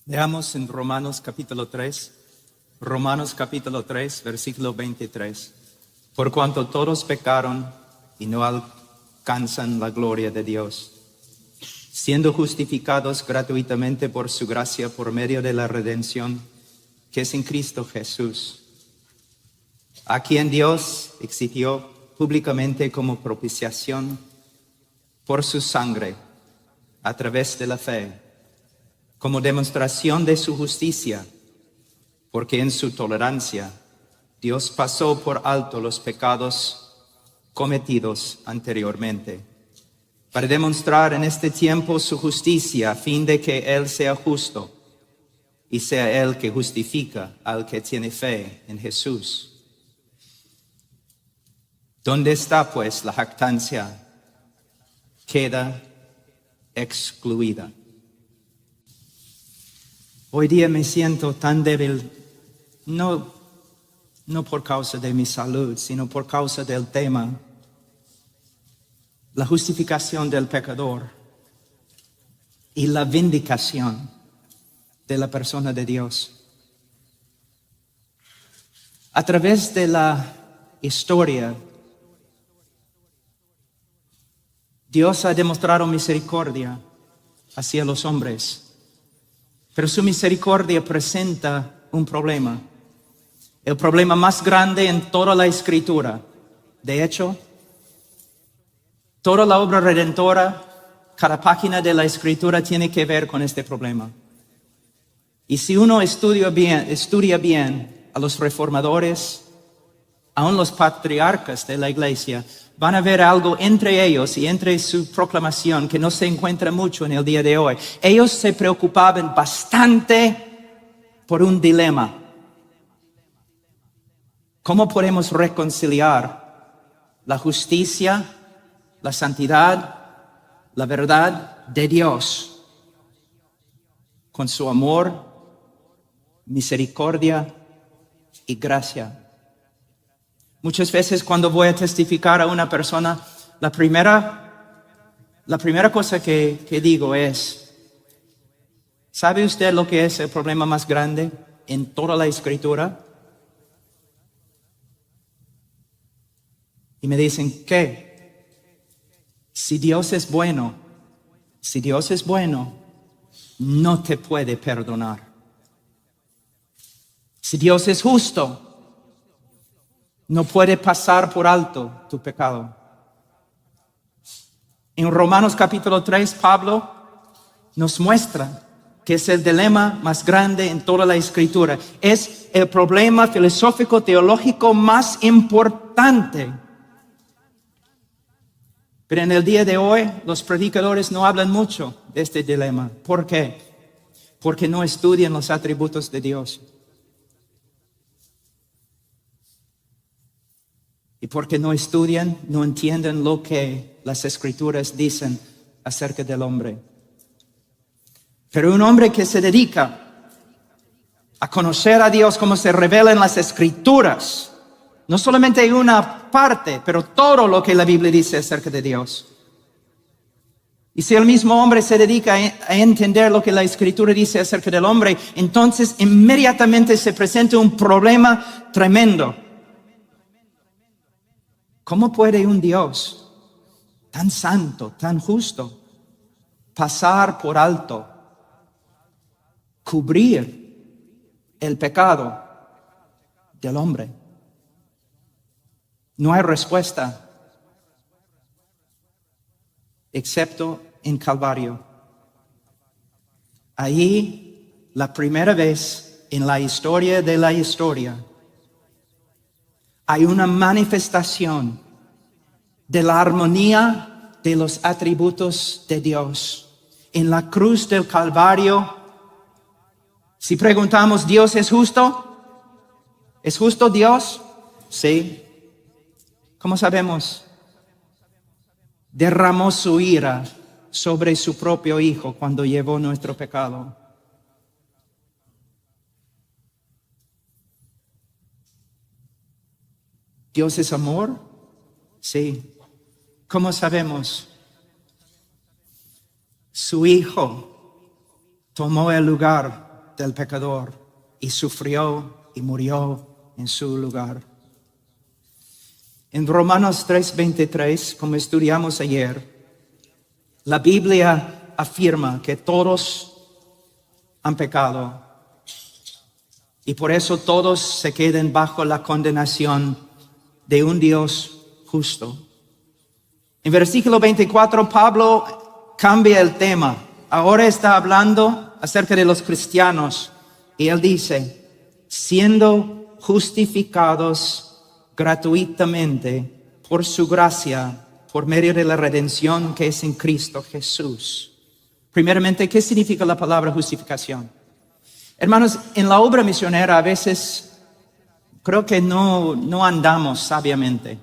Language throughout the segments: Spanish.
Leamos en Romanos capítulo 3, versículo 23. Por cuanto todos pecaron y no alcanzan la gloria de Dios, siendo justificados gratuitamente por su gracia por medio de la redención que es en Cristo Jesús, a quien Dios exigió públicamente como propiciación por su sangre a través de la fe, como demostración de su justicia, porque en su tolerancia Dios pasó por alto los pecados cometidos anteriormente, para demostrar en este tiempo su justicia, a fin de que Él sea justo y sea Él que justifica al que tiene fe en Jesús. ¿Dónde está pues la jactancia? Queda excluida. Hoy día me siento tan débil, no por causa de mi salud, sino por causa del tema, la justificación del pecador y la vindicación de la persona de Dios. A través de la historia, Dios ha demostrado misericordia hacia los hombres. Pero su misericordia presenta un problema. El problema más grande en toda la Escritura. De hecho, toda la obra redentora, cada página de la Escritura tiene que ver con este problema. Y si uno estudia bien a los reformadores, aún los patriarcas de la iglesia, van a ver algo entre ellos y entre su proclamación que no se encuentra mucho en el día de hoy. Ellos se preocupaban bastante por un dilema. ¿Cómo podemos reconciliar la justicia, la santidad, la verdad de Dios con su amor, misericordia y gracia? Muchas veces cuando voy a testificar a una persona, la primera cosa que digo es, ¿sabe usted lo que es el problema más grande en toda la Escritura? Y me dicen, ¿qué? Si Dios es bueno, no te puede perdonar. Si Dios es justo, no puede pasar por alto tu pecado. En Romanos capítulo 3, Pablo nos muestra que es el dilema más grande en toda la Escritura. Es el problema filosófico teológico más importante. Pero en el día de hoy, los predicadores no hablan mucho de este dilema. ¿Por qué? Porque no estudian los atributos de Dios. Y porque no estudian, no entienden lo que las Escrituras dicen acerca del hombre. Pero un hombre que se dedica a conocer a Dios como se revela en las Escrituras, no solamente hay una parte, pero todo lo que la Biblia dice acerca de Dios. Y si el mismo hombre se dedica a entender lo que la Escritura dice acerca del hombre, entonces inmediatamente se presenta un problema tremendo. ¿Cómo puede un Dios tan santo, tan justo, pasar por alto, cubrir el pecado del hombre? No hay respuesta, excepto en Calvario. Allí, la primera vez en la historia de la historia, hay una manifestación de la armonía de los atributos de Dios. En la cruz del Calvario, si preguntamos, ¿Dios es justo? ¿Es justo Dios? Sí. ¿Cómo sabemos? Derramó su ira sobre su propio Hijo cuando llevó nuestro pecado. ¿Dios es amor? Sí. ¿Cómo sabemos? Su Hijo tomó el lugar del pecador y sufrió y murió en su lugar. En Romanos 3:23, como estudiamos ayer, la Biblia afirma que todos han pecado y por eso todos se quedan bajo la condenación de un Dios justo. En versículo 24, Pablo cambia el tema. Ahora está hablando acerca de los cristianos y él dice, siendo justificados gratuitamente por su gracia, por medio de la redención que es en Cristo Jesús. Primeramente, ¿qué significa la palabra justificación? Hermanos, en la obra misionera a veces creo que no andamos sabiamente.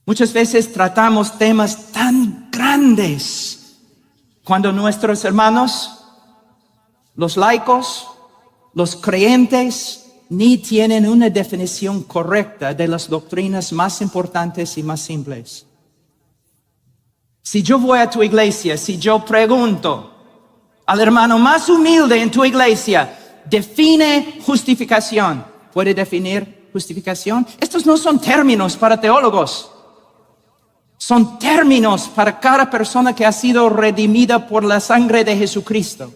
Muchas veces tratamos temas tan grandes cuando nuestros hermanos, los laicos, los creyentes, ni tienen una definición correcta de las doctrinas más importantes y más simples. Si yo voy a tu iglesia, si yo pregunto al hermano más humilde en tu iglesia, define justificación. ¿Puede definir justificación? Estos no son términos para teólogos. Son términos para cada persona que ha sido redimida por la sangre de Jesucristo.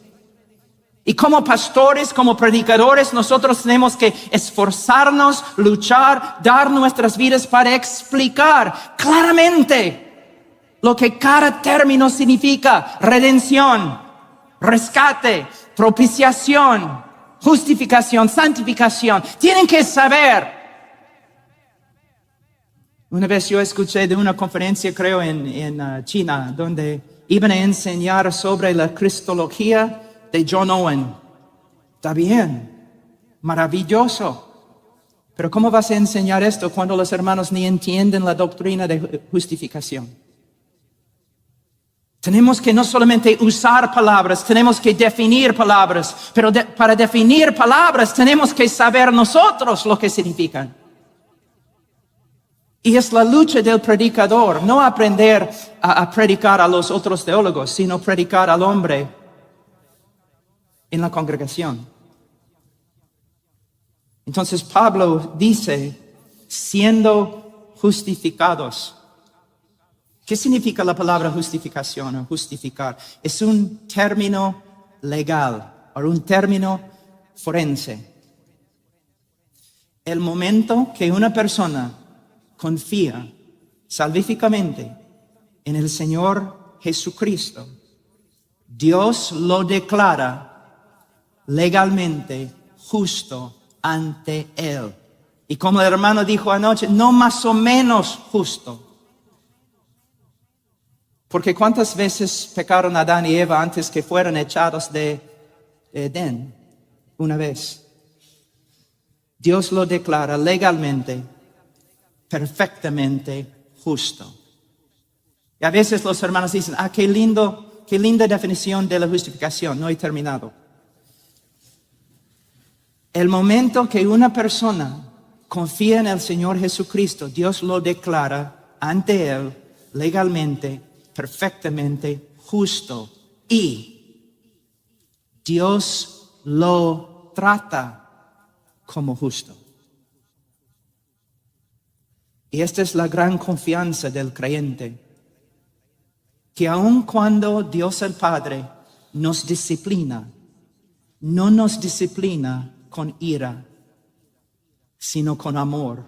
Y como pastores, como predicadores, nosotros tenemos que esforzarnos, luchar, dar nuestras vidas para explicar claramente lo que cada término significa. Redención, rescate, propiciación, justificación, santificación. Tienen que saber. Una vez yo escuché de una conferencia, creo en China, donde iban a enseñar sobre la cristología de John Owen. Está bien, maravilloso. Pero ¿cómo vas a enseñar esto cuando los hermanos ni entienden la doctrina de justificación? Tenemos que no solamente usar palabras, tenemos que definir palabras. Pero para definir palabras tenemos que saber nosotros lo que significan. Y es la lucha del predicador, no aprender a predicar a los otros teólogos, sino predicar al hombre en la congregación. Entonces Pablo dice, siendo justificados. ¿Qué significa la palabra justificación o justificar? Es un término legal o un término forense. El momento que una persona confía salvíficamente en el Señor Jesucristo, Dios lo declara legalmente justo ante Él. Y como el hermano dijo anoche, no más o menos justo. Porque ¿cuántas veces pecaron Adán y Eva antes que fueran echados de Edén? Una vez. Dios lo declara legalmente, perfectamente justo. Y a veces los hermanos dicen, qué linda definición de la justificación. No he terminado. El momento que una persona confía en el Señor Jesucristo, Dios lo declara ante Él legalmente, perfectamente justo. Y Dios lo trata como justo. Y esta es la gran confianza del creyente. Que aun cuando Dios el Padre nos disciplina, no nos disciplina con ira, sino con amor.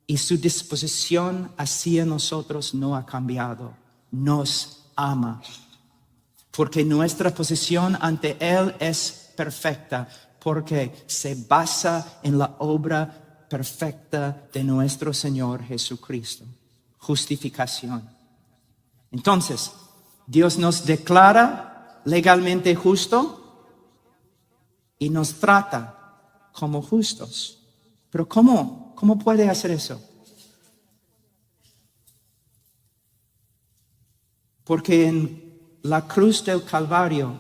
Y su disposición hacia nosotros no ha cambiado. Nos ama. Porque nuestra posición ante Él es perfecta. Porque se basa en la obra perfecta de nuestro Señor Jesucristo. Justificación. Entonces, Dios nos declara legalmente justo y nos trata como justos. Pero ¿cómo puede hacer eso? Porque en la cruz del Calvario,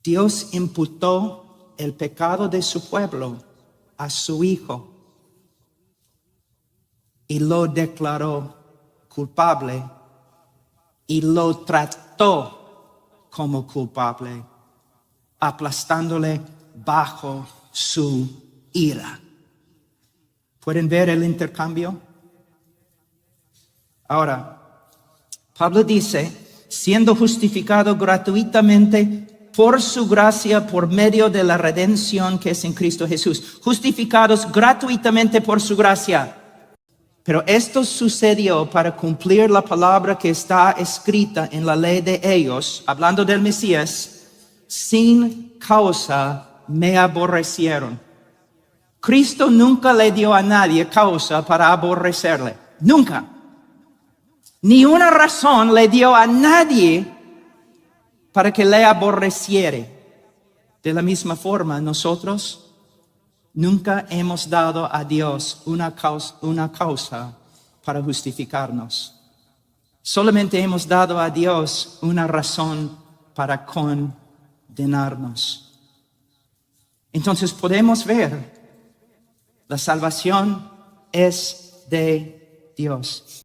Dios imputó el pecado de su pueblo a su Hijo y lo declaró culpable y lo trató como culpable, aplastándole bajo su ira. ¿Pueden ver el intercambio? Ahora, Pablo dice, siendo justificado gratuitamente por su gracia, por medio de la redención que es en Cristo Jesús. Justificados gratuitamente por su gracia. Pero esto sucedió para cumplir la palabra que está escrita en la ley de ellos, hablando del Mesías, sin causa me aborrecieron. Cristo nunca le dio a nadie causa para aborrecerle. Nunca. Ni una razón le dio a nadie para que le aborreciere. De la misma forma, nosotros nunca hemos dado a Dios una causa para justificarnos. Solamente hemos dado a Dios una razón para condenarnos. Entonces podemos ver, la salvación es de Dios.